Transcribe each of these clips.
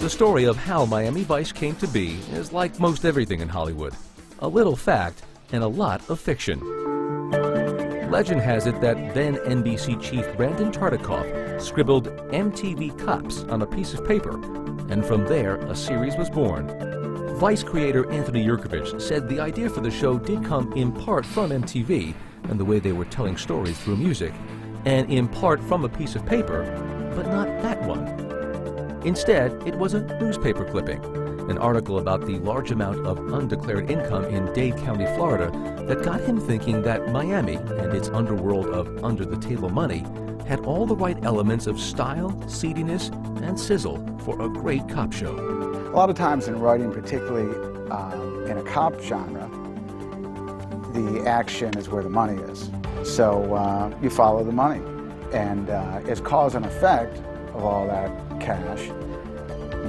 The story of how Miami Vice came to be is like most everything in Hollywood. A little fact and a lot of fiction. Legend has it that then NBC chief Brandon Tartikoff scribbled MTV Cops on a piece of paper, and from there a series was born. Vice creator Anthony Yerkovich said the idea for the show did come in part from MTV and the way they were telling stories through music, and in part from a piece of paper, but not that one. Instead, it was a newspaper clipping, an article about the large amount of undeclared income in Dade County, Florida, that got him thinking that Miami and its underworld of under-the-table money had all the right elements of style, seediness, and sizzle for a great cop show. A lot of times in writing, particularly in a cop genre, the action is where the money is. So you follow the money. And as cause and effect of all that cash,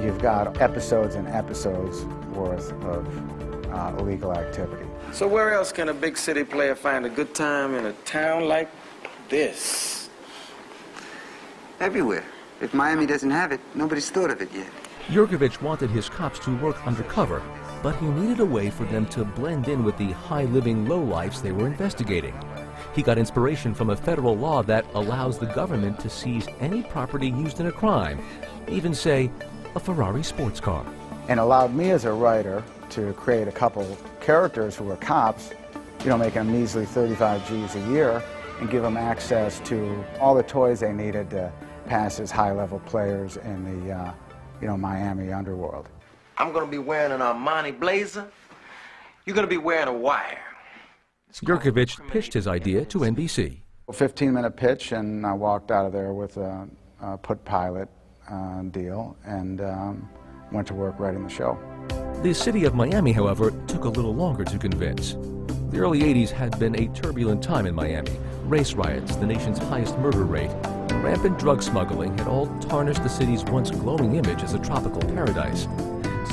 you've got episodes and episodes worth of illegal activity. So where else can a big city player find a good time in a town like this? Everywhere. If Miami doesn't have it, nobody's thought of it yet. Yerkovich wanted his cops to work undercover, but he needed a way for them to blend in with the high-living lowlifes they were investigating. He got inspiration from a federal law that allows the government to seize any property used in a crime, even, say, a Ferrari sports car. And allowed me as a writer to create a couple characters who were cops, making a measly 35 G's a year, and give them access to all the toys they needed to pass as high-level players in the, Miami underworld. I'm going to be wearing an Armani blazer. You're going to be wearing a wire. Yerkovich pitched his idea to NBC. A 15-minute pitch, and I walked out of there with a put pilot deal and went to work writing the show. The city of Miami, however, took a little longer to convince. The early 80s had been a turbulent time in Miami. Race riots, the nation's highest murder rate, and rampant drug smuggling had all tarnished the city's once glowing image as a tropical paradise.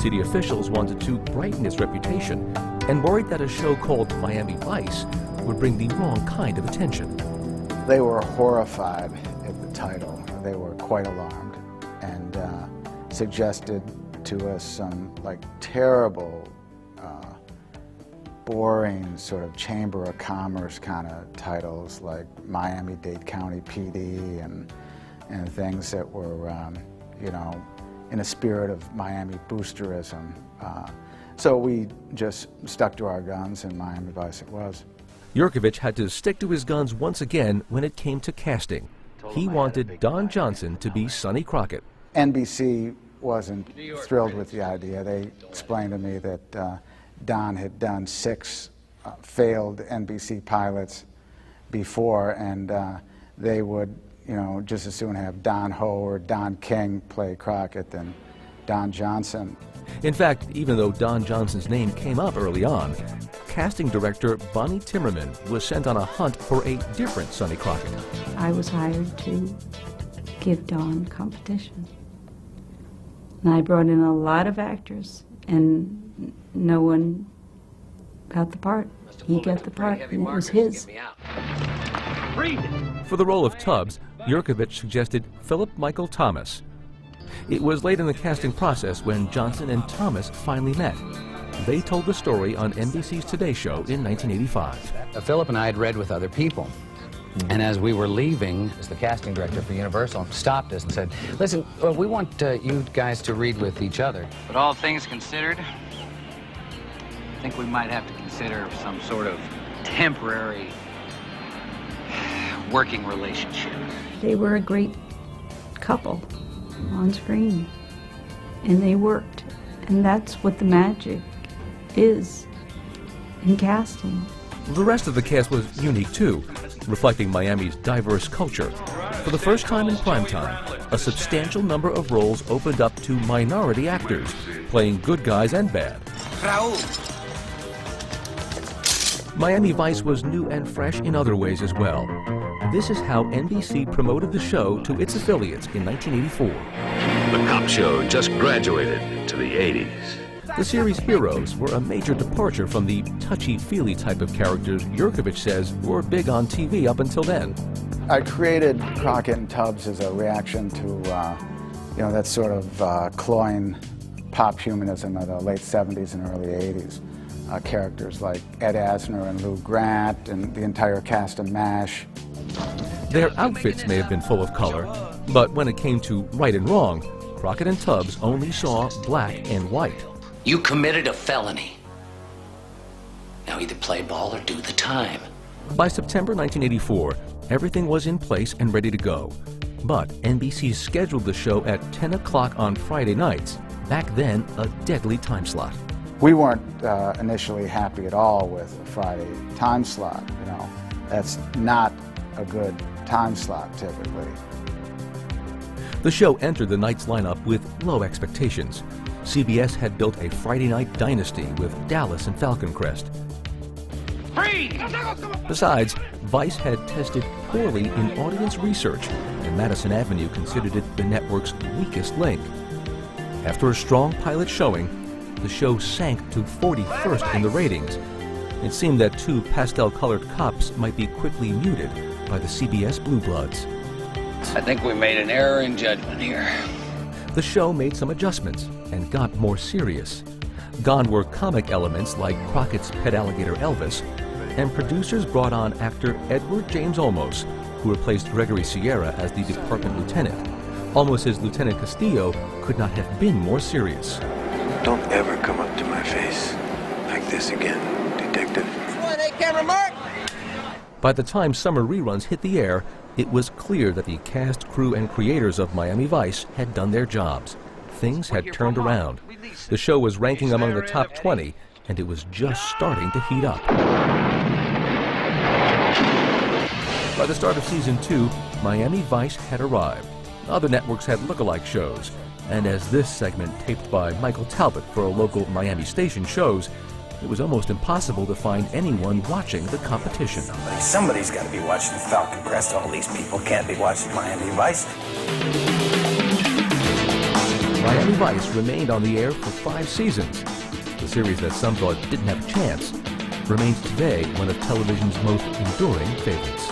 City officials wanted to brighten its reputation and worried that a show called Miami Vice would bring the wrong kind of attention. They were horrified at the title. They were quite alarmed and suggested to us some terrible, boring sort of Chamber of Commerce kind of titles like Miami-Dade County PD and things that were, in a spirit of Miami boosterism. So we just stuck to our guns, and Miami Vice it was. Yerkovich had to stick to his guns once again when it came to casting. He wanted Don Johnson to be Sonny Crockett. NBC wasn't thrilled with the idea. They explained to me that Don had done 6 failed NBC pilots before, and they would, just as soon have Don Ho or Don King play Crockett than Don Johnson. In fact, even though Don Johnson's name came up early on, casting director Bonnie Timmerman was sent on a hunt for a different Sonny Crockett. I was hired to give Don competition. And I brought in a lot of actors, and no one got the part. He got the part, and it was his. For the role of Tubbs, Yerkovich suggested Philip Michael Thomas. It was late in the casting process when Johnson and Thomas finally met. They told the story on NBC's Today Show in 1985. Philip and I had read with other people. And as we were leaving, as the casting director for Universal stopped us and said, listen, we want you guys to read with each other. But all things considered, I think we might have to consider some sort of temporary working relationship. They were a great couple on screen, and they worked. And that's what the magic is in casting. The rest of the cast was unique too, reflecting Miami's diverse culture. For the first time in primetime, a substantial number of roles opened up to minority actors, playing good guys and bad. Miami Vice was new and fresh in other ways as well. This is how NBC promoted the show to its affiliates in 1984. The cop show just graduated to the 80s. The series' heroes were a major departure from the touchy-feely type of characters Yerkovich says were big on TV up until then. I created Crockett and Tubbs as a reaction to You know, that sort of cloying pop humanism of the late 70s and early 80s. Characters like Ed Asner and Lou Grant and the entire cast of MASH. Their outfits may have been full of color, but when it came to right and wrong, Crockett and Tubbs only saw black and white. You committed a felony. Now either play ball or do the time. By September 1984, everything was in place and ready to go. But NBC scheduled the show at 10 o'clock on Friday nights, back then a deadly time slot. We weren't initially happy at all with a Friday time slot, you know. That's not a good time slot typically. The show entered the night's lineup with low expectations. CBS had built a Friday night dynasty with Dallas and Falcon Crest. Besides, Vice had tested poorly in audience research, and Madison Avenue considered it the network's weakest link. After a strong pilot showing, the show sank to 41st in the ratings. It seemed that two pastel-colored cops might be quickly muted by the CBS Blue Bloods. I think we made an error in judgment here. The show made some adjustments and got more serious. Gone were comic elements like Crockett's pet alligator Elvis, and producers brought on actor Edward James Olmos, who replaced Gregory Sierra as the department lieutenant. Olmos' Lieutenant Castillo could not have been more serious. Don't ever come up to my face like this again, Detective. By the time summer reruns hit the air, it was clear that the cast, crew, and creators of Miami Vice had done their jobs. Things had turned around. The show was ranking among the top 20, and it was just starting to heat up. By the start of season 2, Miami Vice had arrived. Other networks had look-alike shows, and as this segment taped by Michael Talbot for a local Miami station shows, it was almost impossible to find anyone watching the competition. Somebody's got to be watching Falcon Crest. All these people can't be watching Miami Vice. Miami Vice remained on the air for 5 seasons. The series that some thought didn't have a chance remains today one of television's most enduring favorites.